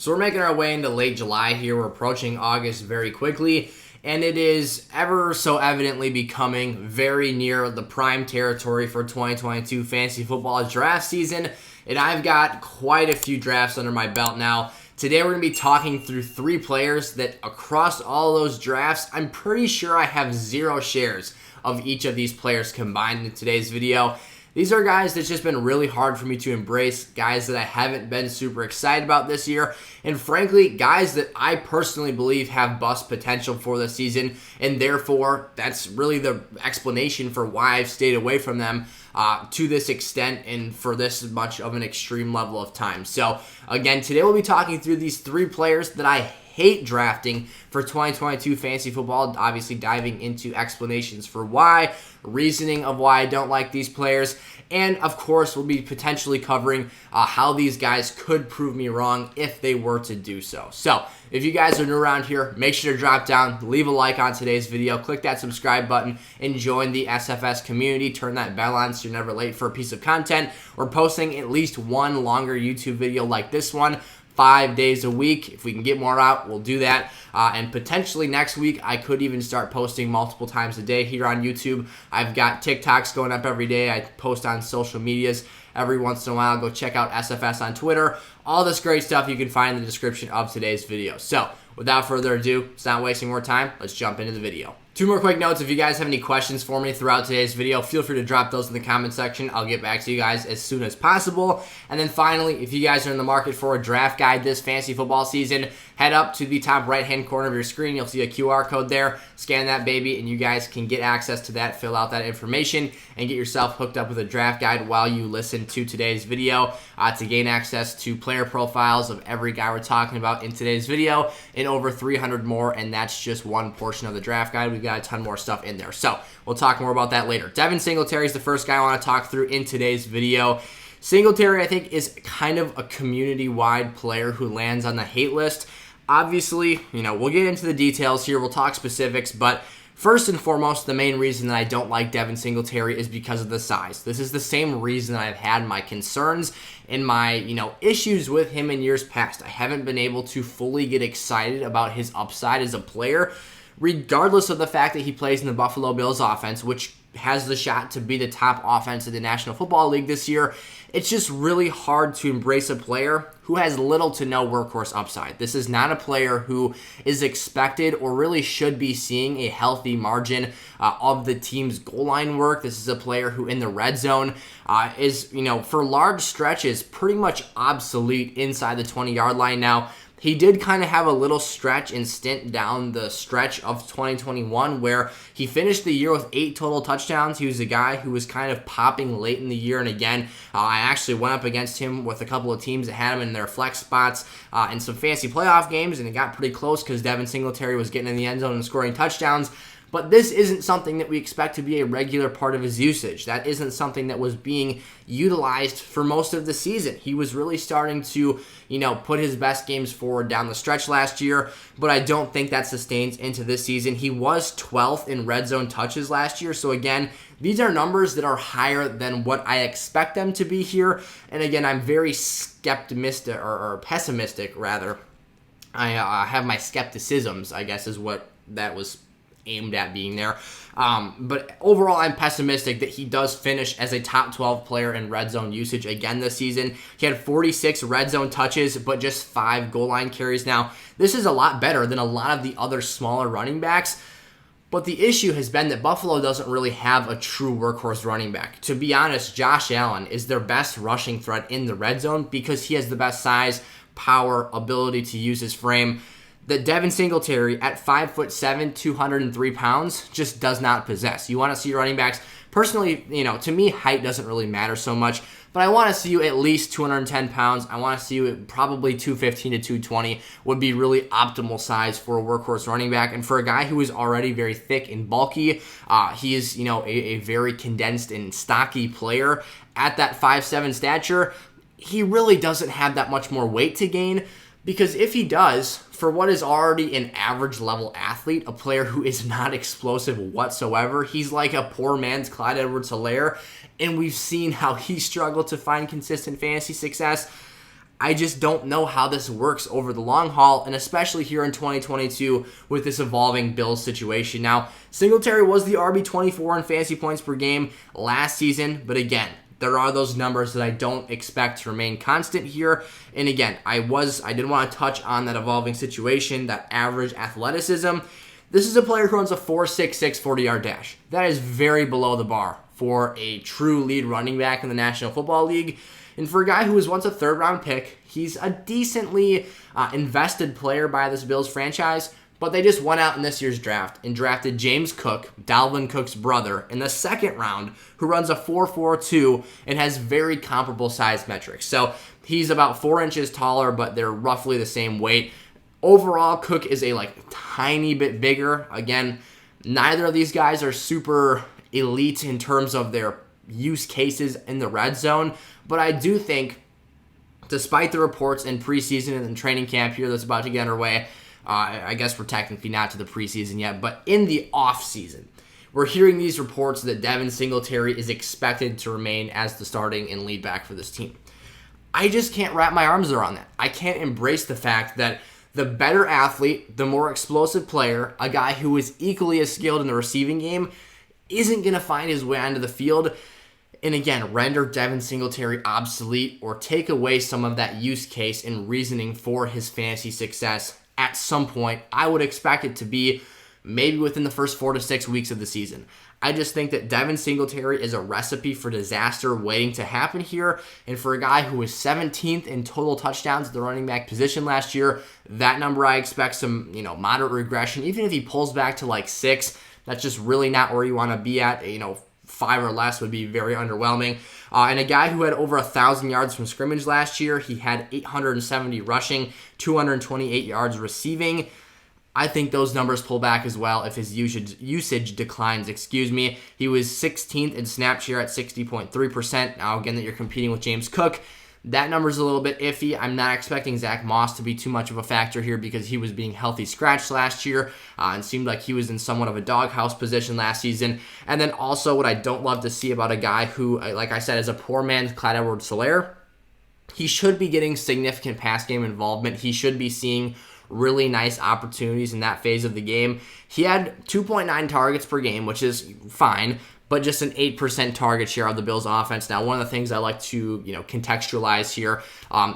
So we're making our way into late July here. We're approaching August very quickly, and it is ever so evidently becoming very near the prime territory for 2022 fantasy football draft season, and I've got quite a few drafts under my belt now. Today we're going to be talking through 3 players that across all those drafts, I'm pretty sure I have 0 shares of each of these players combined in today's video. These are guys that's just been really hard for me to embrace, guys that I haven't been super excited about this year, and frankly, guys that I personally believe have bust potential for the season, and therefore, that's really the explanation for why I've stayed away from them to this extent and for this much of an extreme level of time. So, again, today we'll be talking through these 3 players that I hate drafting for 2022 fantasy football, obviously diving into explanations for why, reasoning of why I don't like these players, and of course we'll be potentially covering how these guys could prove me wrong if they were to do so. So if you guys are new around here, make sure to drop down, leave a like on today's video, click that subscribe button, and join the SFS community. Turn that bell on so you're never late for a piece of content. We're posting at least one longer YouTube video like this one 5 days a week. If we can get more out, we'll do that. And potentially next week, I could even start posting multiple times a day here on YouTube. I've got TikToks going up every day. I post on social medias every once in a while. Go check out SFS on Twitter. All this great stuff you can find in the description of today's video. So without further ado, it's not wasting more time. Let's jump into the video. 2 more quick notes. If you guys have any questions for me throughout today's video, feel free to drop those in the comment section. I'll get back to you guys as soon as possible. And then finally, if you guys are in the market for a draft guide this fantasy football season, head up to the top right-hand corner of your screen. You'll see a QR code there. Scan that baby, and you guys can get access to that, fill out that information, and get yourself hooked up with a draft guide while you listen to today's video to gain access to player profiles of every guy we're talking about in today's video and over 300 more, and that's just one portion of the draft guide. We've got a ton more stuff in there. So we'll talk more about that later. Devin Singletary is the first guy I want to talk through in today's video. Singletary, I think, is kind of a community-wide player who lands on the hate list. Obviously, we'll get into the details here. We'll talk specifics, but first and foremost, the main reason that I don't like Devin Singletary is because of the size. This is the same reason I've had my concerns and my, issues with him in years past. I haven't been able to fully get excited about his upside as a player, regardless of the fact that he plays in the Buffalo Bills offense, which has the shot to be the top offense in the National Football League this year. It's just really hard to embrace a player who has little to no workhorse upside. This is not a player who is expected or really should be seeing a healthy margin of the team's goal line work. This is a player who in the red zone is, for large stretches, pretty much obsolete inside the 20-yard line now. He did kind of have a little stretch and stint down the stretch of 2021 where he finished the year with 8 total touchdowns. He was a guy who was kind of popping late in the year. And again, I actually went up against him with a couple of teams that had him in their flex spots in some fancy playoff games. And it got pretty close because Devin Singletary was getting in the end zone and scoring touchdowns. But this isn't something that we expect to be a regular part of his usage. That isn't something that was being utilized for most of the season. He was really starting to, put his best games forward down the stretch last year, but I don't think that sustains into this season. He was 12th in red zone touches last year. So again, these are numbers that are higher than what I expect them to be here. And again, I'm very skeptimistic or pessimistic rather. I have my skepticisms, I guess is what that was aimed at being there. But overall, I'm pessimistic that he does finish as a top 12 player in red zone usage again this season. He had 46 red zone touches, but just 5 goal line carries. Now, this is a lot better than a lot of the other smaller running backs. But the issue has been that Buffalo doesn't really have a true workhorse running back. To be honest, Josh Allen is their best rushing threat in the red zone because he has the best size, power, ability to use his frame that Devin Singletary at 5'7", 203 pounds just does not possess. You want to see running backs. Personally, to me, height doesn't really matter so much, but I want to see you at least 210 pounds. I want to see you at probably 215 to 220 would be really optimal size for a workhorse running back. And for a guy who is already very thick and bulky, he is, a very condensed and stocky player at that 5'7" stature. He really doesn't have that much more weight to gain. Because if he does, for what is already an average level athlete, a player who is not explosive whatsoever, he's like a poor man's Clyde Edwards-Helaire, and we've seen how he struggled to find consistent fantasy success. I just don't know how this works over the long haul, and especially here in 2022 with this evolving Bills situation. Now, Singletary was the RB24 in fantasy points per game last season, but again, there are those numbers that I don't expect to remain constant here. And again, I did want to touch on that evolving situation, that average athleticism. This is a player who runs a 4.66 40-yard dash. That is very below the bar for a true lead running back in the National Football League. And for a guy who was once a third-round pick, he's a decently invested player by this Bills franchise, but they just went out in this year's draft and drafted James Cook, Dalvin Cook's brother, in the second round, who runs a 4.42 and has very comparable size metrics. So he's about 4 inches taller, but they're roughly the same weight. Overall, Cook is a tiny bit bigger. Again, neither of these guys are super elite in terms of their use cases in the red zone, but I do think, despite the reports in preseason and in training camp here that's about to get underway, I guess we're technically not to the preseason yet, but in the offseason, we're hearing these reports that Devin Singletary is expected to remain as the starting and lead back for this team. I just can't wrap my arms around that. I can't embrace the fact that the better athlete, the more explosive player, a guy who is equally as skilled in the receiving game, isn't going to find his way onto the field and again, render Devin Singletary obsolete or take away some of that use case and reasoning for his fantasy success at some point. I would expect it to be maybe within the first 4 to 6 weeks of the season. I just think that Devin Singletary is a recipe for disaster waiting to happen here. And for a guy who was 17th in total touchdowns at the running back position last year, that number I expect some, moderate regression. Even if he pulls back to 6, that's just really not where you want to be at. 5 or less would be very underwhelming. And a guy who had over 1,000 yards from scrimmage last year, he had 870 rushing, 228 yards receiving. I think those numbers pull back as well if his usage declines. He was 16th in snap share at 60.3%. Now, again, that you're competing with James Cook, that number's a little bit iffy. I'm not expecting Zach Moss to be too much of a factor here because he was being healthy scratched last year and seemed like he was in somewhat of a doghouse position last season. And then also what I don't love to see about a guy who, like I said, is a poor man's Clyde Edwards-Helaire, he should be getting significant pass game involvement. He should be seeing really nice opportunities in that phase of the game. He had 2.9 targets per game, which is fine, but just an 8% target share of the Bills' offense. Now, one of the things I like to contextualize here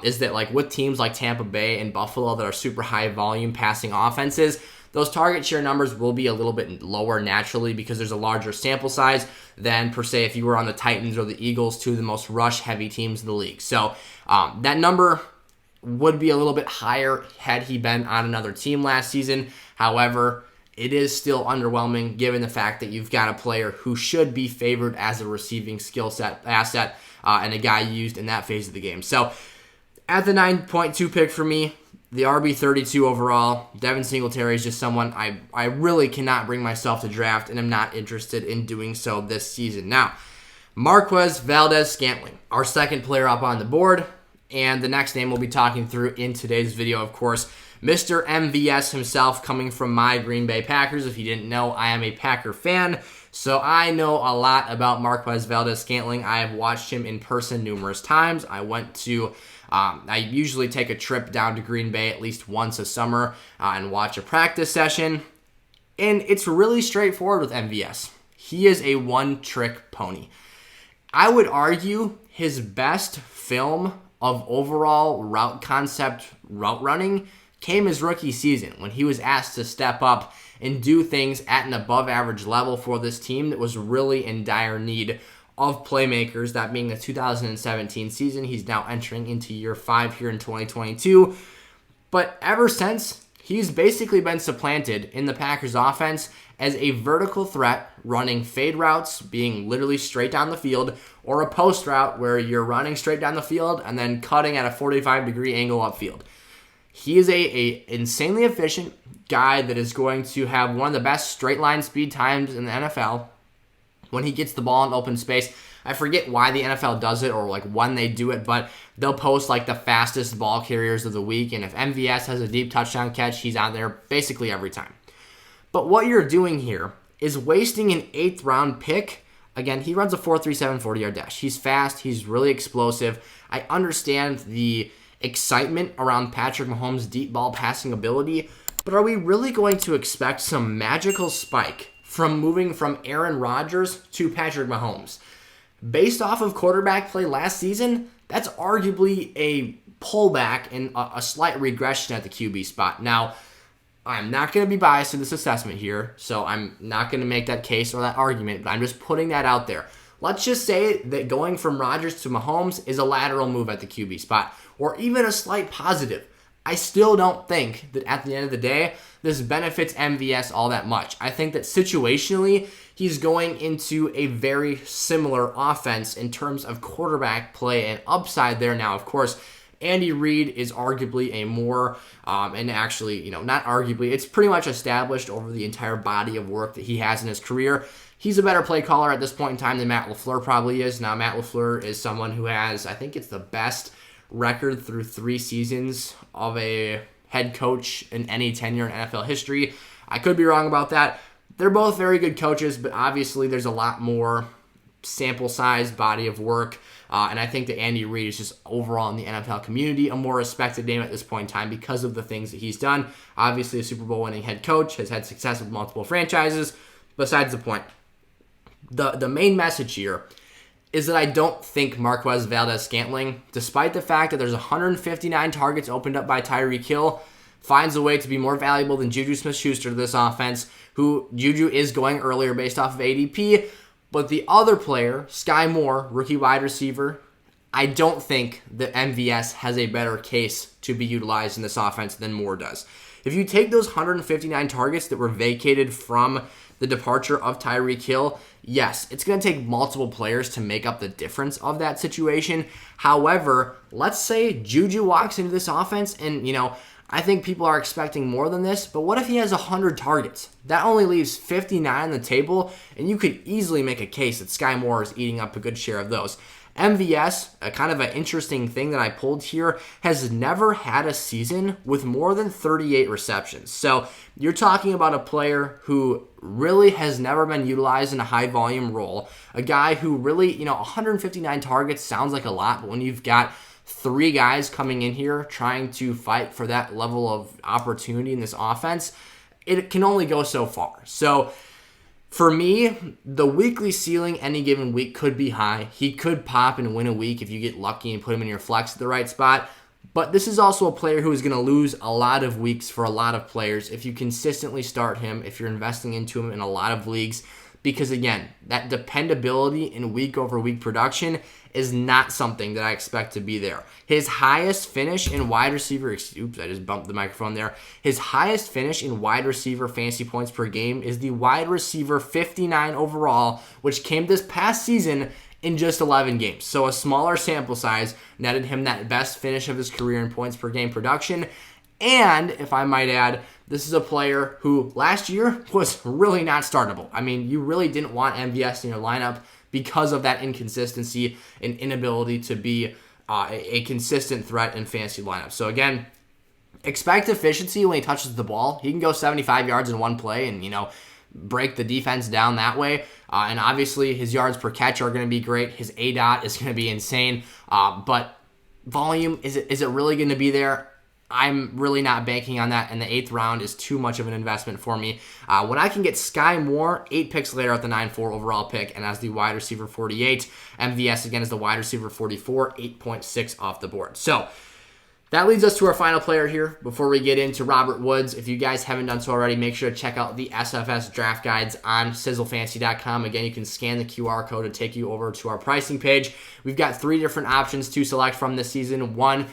is that with teams like Tampa Bay and Buffalo that are super high volume passing offenses, those target share numbers will be a little bit lower naturally because there's a larger sample size than, per se, if you were on the Titans or the Eagles, two of the most rush-heavy teams in the league. So that number would be a little bit higher had he been on another team last season. However, it is still underwhelming given the fact that you've got a player who should be favored as a receiving skill set asset and a guy used in that phase of the game. So at the 9.2 pick for me, the RB32 overall, Devin Singletary is just someone I really cannot bring myself to draft, and I'm not interested in doing so this season. Now, Marquez, Valdes, Scantling, our second player up on the board, and the next name we'll be talking through in today's video, of course, Mr. MVS himself, coming from my Green Bay Packers. If you didn't know, I am a Packer fan, so I know a lot about Marquez Valdes Scantling. I have watched him in person numerous times. I usually take a trip down to Green Bay at least once a summer and watch a practice session, and it's really straightforward with MVS. He is a one-trick pony. I would argue his best film of overall route concept route running came his rookie season when he was asked to step up and do things at an above average level for this team that was really in dire need of playmakers, that being the 2017 season. He's now entering into year 5 here in 2022. But ever since, he's basically been supplanted in the Packers offense as a vertical threat, running fade routes, being literally straight down the field, or a post route where you're running straight down the field and then cutting at a 45-degree angle upfield. He is a insanely efficient guy that is going to have one of the best straight line speed times in the NFL when he gets the ball in open space. I forget why the NFL does it or when they do it, but they'll post the fastest ball carriers of the week, and if MVS has a deep touchdown catch, he's out there basically every time. But what you're doing here is wasting an 8th round pick. Again, he runs a 4.37 40-yard dash. He's fast. He's really explosive. I understand the excitement around Patrick Mahomes' deep ball passing ability, but are we really going to expect some magical spike from moving from Aaron Rodgers to Patrick Mahomes? Based off of quarterback play last season, that's arguably a pullback and a slight regression at the QB spot. Now, I'm not going to be biased in this assessment here, so I'm not going to make that case or that argument, but I'm just putting that out there. Let's just say that going from Rodgers to Mahomes is a lateral move at the QB spot, or even a slight positive. I still don't think that at the end of the day, this benefits MVS all that much. I think that situationally, he's going into a very similar offense in terms of quarterback play and upside there. Now, of course, Andy Reid is arguably a more, and actually, not arguably, it's pretty much established over the entire body of work that he has in his career. He's a better play caller at this point in time than Matt LaFleur probably is. Now, Matt LaFleur is someone who has, I think it's the best record through 3 seasons of a head coach in any tenure in NFL history. I could be wrong about that. They're both very good coaches, but obviously there's a lot more sample size, body of work. And I think that Andy Reid is just overall in the NFL community a more respected name at this point in time because of the things that he's done. Obviously, a Super Bowl winning head coach, has had success with multiple franchises. Besides the point, the main message here is that I don't think Marquez, Valdes, Scantling, despite the fact that there's 159 targets opened up by Tyreek Hill, finds a way to be more valuable than Juju Smith-Schuster to this offense, who Juju is going earlier based off of ADP. But the other player, Sky Moore, rookie wide receiver, I don't think that MVS has a better case to be utilized in this offense than Moore does. If you take those 159 targets that were vacated from the departure of Tyreek Hill, yes, it's going to take multiple players to make up the difference of that situation. However, let's say Juju walks into this offense and, I think people are expecting more than this, but what if he has 100 targets? That only leaves 59 on the table, and you could easily make a case that Sky Moore is eating up a good share of those. MVS, a kind of an interesting thing that I pulled here, has never had a season with more than 38 receptions. So you're talking about a player who really has never been utilized in a high volume role, a guy who really, 159 targets sounds like a lot, but when you've got 3 guys coming in here trying to fight for that level of opportunity in this offense, it can only go so far. So for me, the weekly ceiling any given week could be high. He could pop and win a week if you get lucky and put him in your flex at the right spot. But this is also a player who is going to lose a lot of weeks for a lot of players if you consistently start him, if you're investing into him in a lot of leagues. Because again, that dependability in week-over-week production is not something that I expect to be there. His highest finish in wide receiver, I just bumped the microphone there. His highest finish in wide receiver fantasy points per game is the wide receiver 59 overall, which came this past season in just 11 games. So a smaller sample size netted him that best finish of his career in points per game production. And if I might add, this is a player who last year was really not startable. I mean, you really didn't want MVS in your lineup because of that inconsistency and inability to be a consistent threat in fantasy lineups. So again, expect efficiency when he touches the ball. He can go 75 yards in one play and, break the defense down that way. And obviously his yards per catch are going to be great. His ADOT is going to be insane. But volume, is it really going to be there? I'm really not banking on that, and the 8th round is too much of an investment for me. When I can get Sky Moore 8 picks later at the 9-4 overall pick, and as the wide receiver 48, MVS again is the wide receiver 44, 8.6 off the board. So that leads us to our final player here before we get into Robert Woods. If you guys haven't done so already, make sure to check out the SFS draft guides on sizzlefantasy.com. Again, you can scan the QR code to take you over to our pricing page. We've got 3 different options to select from this season. One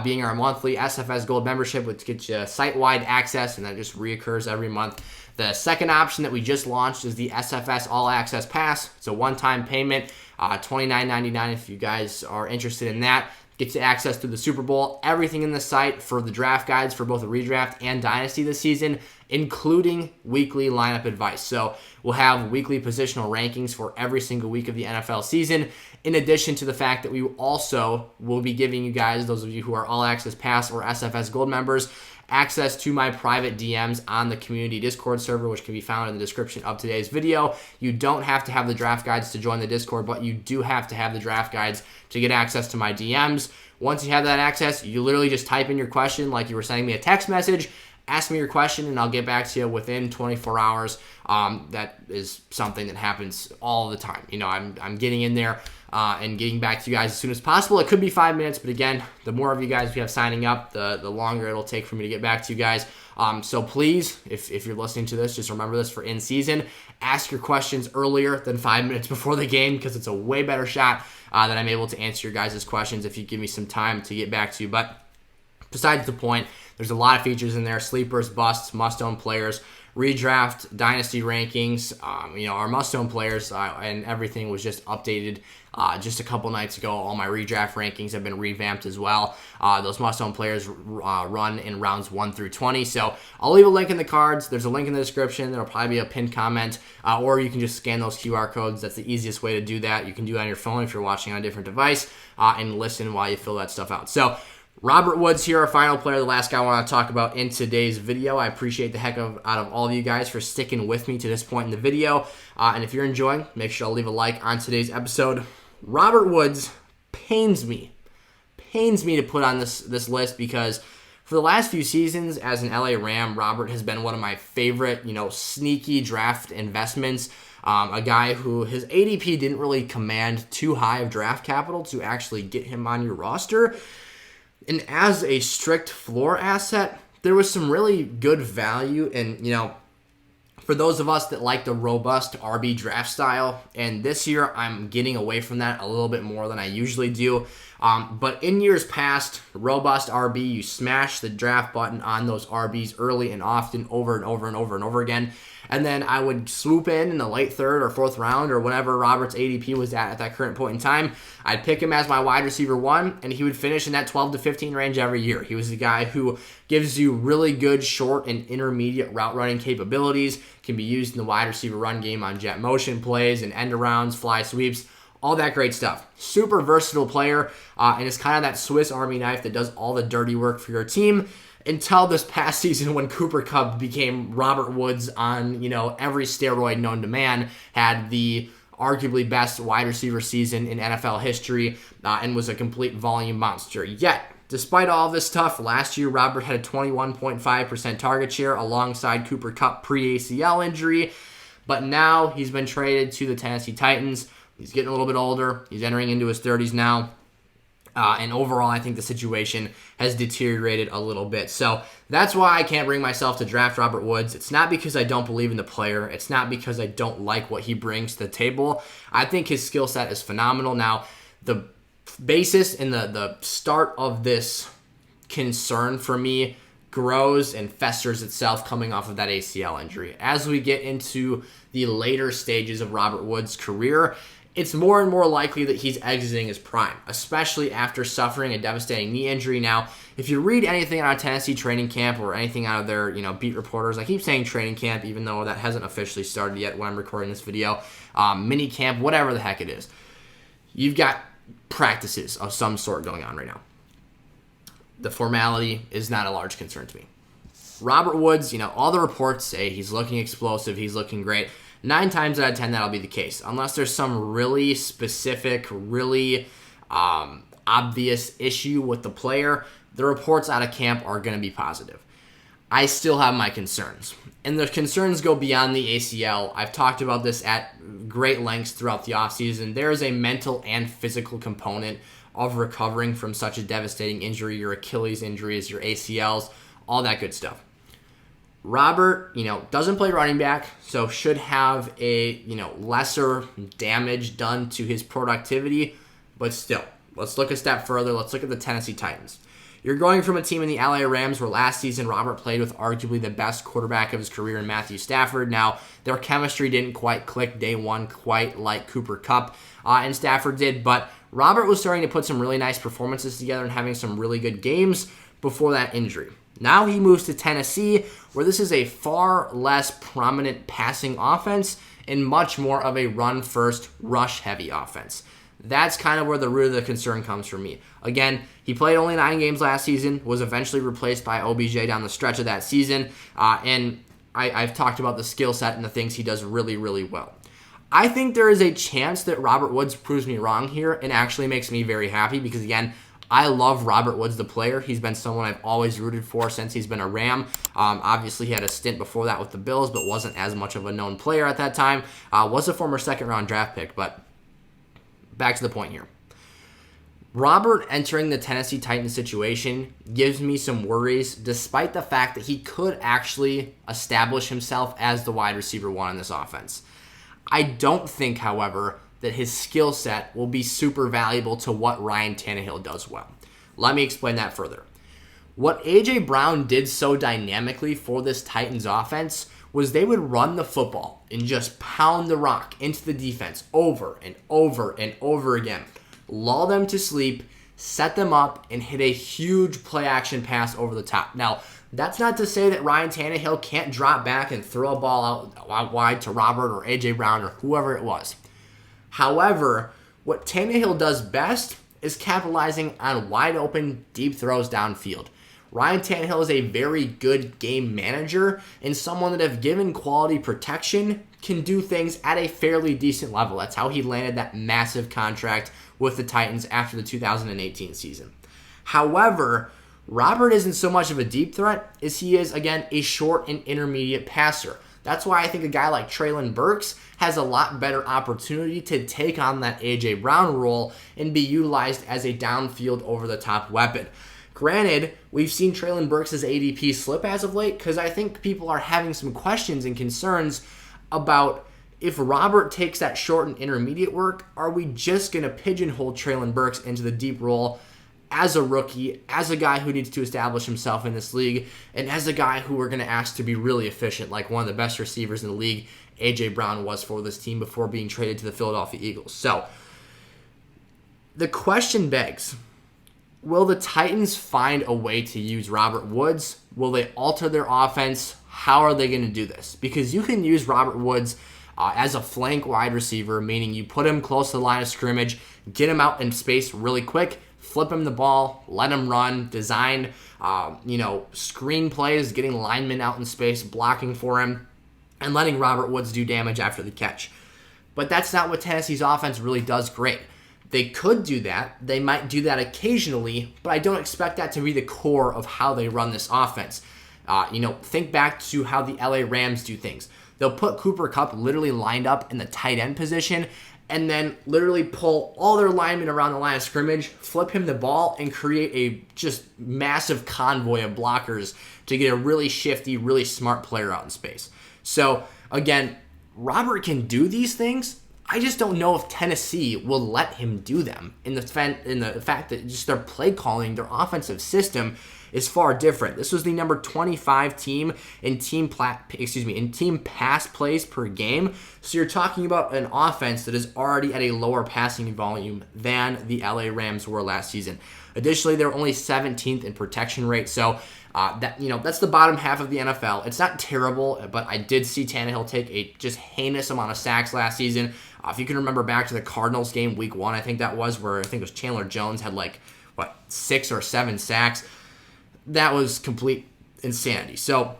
being our monthly SFS Gold membership, which gets you site-wide access, and that just reoccurs every month. The second option that we just launched is the SFS All Access Pass. It's a one-time payment, $29.99 if you guys are interested in that. Gets you access to the Super Bowl, everything in the site for the draft guides for both the redraft and Dynasty this season, including weekly lineup advice. So we'll have weekly positional rankings for every single week of the NFL season, in addition to the fact that we also will be giving you guys, those of you who are All Access Pass or SFS Gold members, access to my private DMs on the community Discord server, which can be found in the description of today's video. You don't have to have the draft guides to join the Discord, but you do have to have the draft guides to get access to my DMs. Once you have that access, you literally just type in your question like you were sending me a text message. Ask me your question, and I'll get back to you within 24 hours. That is something that happens all the time. I'm getting in there and getting back to you guys as soon as possible. It could be 5 minutes, but again, the more of you guys we have signing up, the longer it'll take for me to get back to you guys. So please, if you're listening to this, just remember this for in season. Ask your questions earlier than 5 minutes before the game, because it's a way better shot that I'm able to answer your guys' questions if you give me some time to get back to you. But besides the point, there's a lot of features in there: sleepers, busts, must-own players, redraft, dynasty rankings. Our must-own players and everything was just updated just a couple nights ago. All my redraft rankings have been revamped as well. Those must-own players run in rounds 1 through 20. So I'll leave a link in the cards. There's a link in the description. There'll probably be a pinned comment, or you can just scan those QR codes. That's the easiest way to do that. You can do it on your phone if you're watching on a different device, and listen while you fill that stuff out. So Robert Woods here, our final player, the last guy I want to talk about in today's video. I appreciate the heck out of all of you guys for sticking with me to this point in the video. And if you're enjoying, make sure to leave a like on today's episode. Robert Woods pains me to put on this list, because for the last few seasons as an LA Ram, Robert has been one of my favorite, sneaky draft investments. A guy who his ADP didn't really command too high of draft capital to actually get him on your roster. And as a strict floor asset, there was some really good value. And, for those of us that like the robust RB draft style, and this year I'm getting away from that a little bit more than I usually do. But in years past, robust RB, you smash the draft button on those RBs early and often, over and over and over and over again. And then I would swoop in the late 3rd or 4th round, or whatever Robert's ADP was at that current point in time. I'd pick him as my wide receiver 1, and he would finish in that 12 to 15 range every year. He was the guy who gives you really good short and intermediate route running capabilities, can be used in the wide receiver run game on jet motion plays and end arounds, fly sweeps, all that great stuff. Super versatile player, and it's kind of that Swiss Army knife that does all the dirty work for your team. Until this past season, when Cooper Kupp became Robert Woods on, every steroid known to man, had the arguably best wide receiver season in NFL history, and was a complete volume monster. Yet, despite all this stuff, last year Robert had a 21.5% target share alongside Cooper Kupp pre-ACL injury, but now he's been traded to the Tennessee Titans. He's getting a little bit older. He's entering into his 30s now. And overall, I think the situation has deteriorated a little bit. So that's why I can't bring myself to draft Robert Woods. It's not because I don't believe in the player. It's not because I don't like what he brings to the table. I think his skill set is phenomenal. Now, the basis and the start of this concern for me grows and festers itself coming off of that ACL injury. As we get into the later stages of Robert Woods' career, it's more and more likely that he's exiting his prime, especially after suffering a devastating knee injury. Now, if you read anything out of Tennessee training camp or anything out of their, beat reporters, I keep saying training camp, even though that hasn't officially started yet when I'm recording this video, mini camp, whatever the heck it is. You've got practices of some sort going on right now. The formality is not a large concern to me. Robert Woods, all the reports say he's looking explosive, he's looking great. 9 times out of 10, that'll be the case. Unless there's some really specific, really obvious issue with the player, the reports out of camp are going to be positive. I still have my concerns. And the concerns go beyond the ACL. I've talked about this at great lengths throughout the offseason. There is a mental and physical component of recovering from such a devastating injury, your Achilles injuries, your ACLs, all that good stuff. Robert, doesn't play running back, so should have a, lesser damage done to his productivity. But still, let's look a step further. Let's look at the Tennessee Titans. You're going from a team in the LA Rams where last season Robert played with arguably the best quarterback of his career in Matthew Stafford. Now, their chemistry didn't quite click day one quite like Cooper Kupp and Stafford did, but Robert was starting to put some really nice performances together and having some really good games before that injury. Now he moves to Tennessee, where this is a far less prominent passing offense and much more of a run-first, rush-heavy offense. That's kind of where the root of the concern comes for me. Again, he played only 9 games last season, was eventually replaced by OBJ down the stretch of that season, and I've talked about the skill set and the things he does really, really well. I think there is a chance that Robert Woods proves me wrong here and actually makes me very happy because, again, I love Robert Woods, the player. He's been someone I've always rooted for since he's been a Ram. Obviously, he had a stint before that with the Bills, but wasn't as much of a known player at that time. Was a former second-round draft pick, but back to the point here. Robert entering the Tennessee Titans situation gives me some worries, despite the fact that he could actually establish himself as the wide receiver 1 in this offense. I don't think, however, that his skill set will be super valuable to what Ryan Tannehill does well. Let me explain that further. What A.J. Brown did so dynamically for this Titans offense was they would run the football and just pound the rock into the defense over and over and over again. Lull them to sleep, set them up, and hit a huge play-action pass over the top. Now, that's not to say that Ryan Tannehill can't drop back and throw a ball out wide to Robert or A.J. Brown or whoever it was. However, what Tannehill does best is capitalizing on wide-open, deep throws downfield. Ryan Tannehill is a very good game manager and someone that, if given quality protection, can do things at a fairly decent level. That's how he landed that massive contract with the Titans after the 2018 season. However, Robert isn't so much of a deep threat as he is, again, a short and intermediate passer. That's why I think a guy like Treylon Burks has a lot better opportunity to take on that A.J. Brown role and be utilized as a downfield over-the-top weapon. Granted, we've seen Treylon Burks' ADP slip as of late because I think people are having some questions and concerns about if Robert takes that short and intermediate work, are we just going to pigeonhole Treylon Burks into the deep role as a rookie, as a guy who needs to establish himself in this league, and as a guy who we're going to ask to be really efficient, like one of the best receivers in the league, A.J. Brown was for this team before being traded to the Philadelphia Eagles. So, the question begs, will the Titans find a way to use Robert Woods? Will they alter their offense? How are they going to do this? Because you can use Robert Woods as a flank wide receiver, meaning you put him close to the line of scrimmage, get him out in space really quick, flip him the ball, let him run, design, screen plays, getting linemen out in space, blocking for him, and letting Robert Woods do damage after the catch. But that's not what Tennessee's offense really does great. They could do that. They might do that occasionally, but I don't expect that to be the core of how they run this offense. Think back to how the LA Rams do things. They'll put Cooper Kupp literally lined up in the tight end position and then literally pull all their linemen around the line of scrimmage, flip him the ball, and create a just massive convoy of blockers to get a really shifty, really smart player out in space. So, again, Robert can do these things. I just don't know if Tennessee will let him do them in the fact that just their play calling, their offensive system is far different. This was the number 25 team in team pass plays per game. So you're talking about an offense that is already at a lower passing volume than the LA Rams were last season. Additionally, they're only 17th in protection rate. So that's the bottom half of the NFL. It's not terrible, but I did see Tannehill take a just heinous amount of sacks last season. If you can remember back to the Cardinals game, week 1, I think that was, where I think it was Chandler Jones had 6 or 7 sacks. That was complete insanity. So,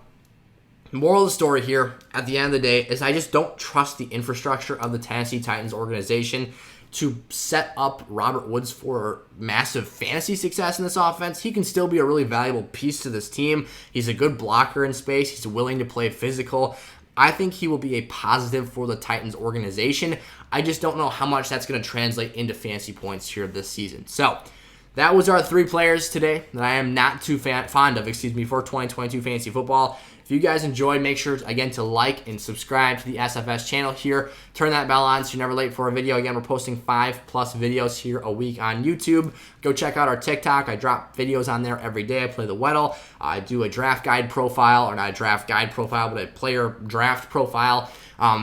moral of the story here, at the end of the day, is I just don't trust the infrastructure of the Tennessee Titans organization to set up Robert Woods for massive fantasy success in this offense. He can still be a really valuable piece to this team. He's a good blocker in space. He's willing to play physical. I think he will be a positive for the Titans organization. I just don't know how much that's going to translate into fantasy points here this season. So, that was our 3 players today that I am not too fond of, for 2022 fantasy football. If you guys enjoyed, make sure, again, to like and subscribe to the SFS channel here. Turn that bell on so you're never late for a video. Again, we're posting 5+ videos here a week on YouTube. Go check out our TikTok. I drop videos on there every day. I play the Weddle. I do a draft guide profile, or not a draft guide profile, but a player draft profile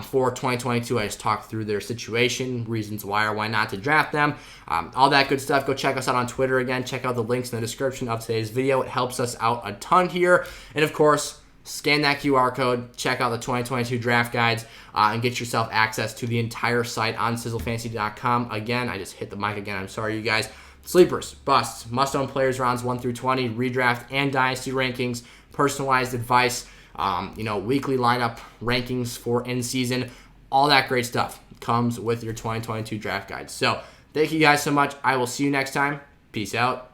for 2022. I just talk through their situation, reasons why or why not to draft them, all that good stuff. Go check us out on Twitter again. Check out the links in the description of today's video. It helps us out a ton here. And, of course, Scan that QR code, check out the 2022 draft guides, and get yourself access to the entire site on sizzlefantasy.com. Again, I just hit the mic again. I'm sorry, you guys. Sleepers, busts, must-own players rounds 1 through 20, redraft and dynasty rankings, personalized advice, weekly lineup rankings for in-season. All that great stuff comes with your 2022 draft guide. So thank you guys so much. I will see you next time. Peace out.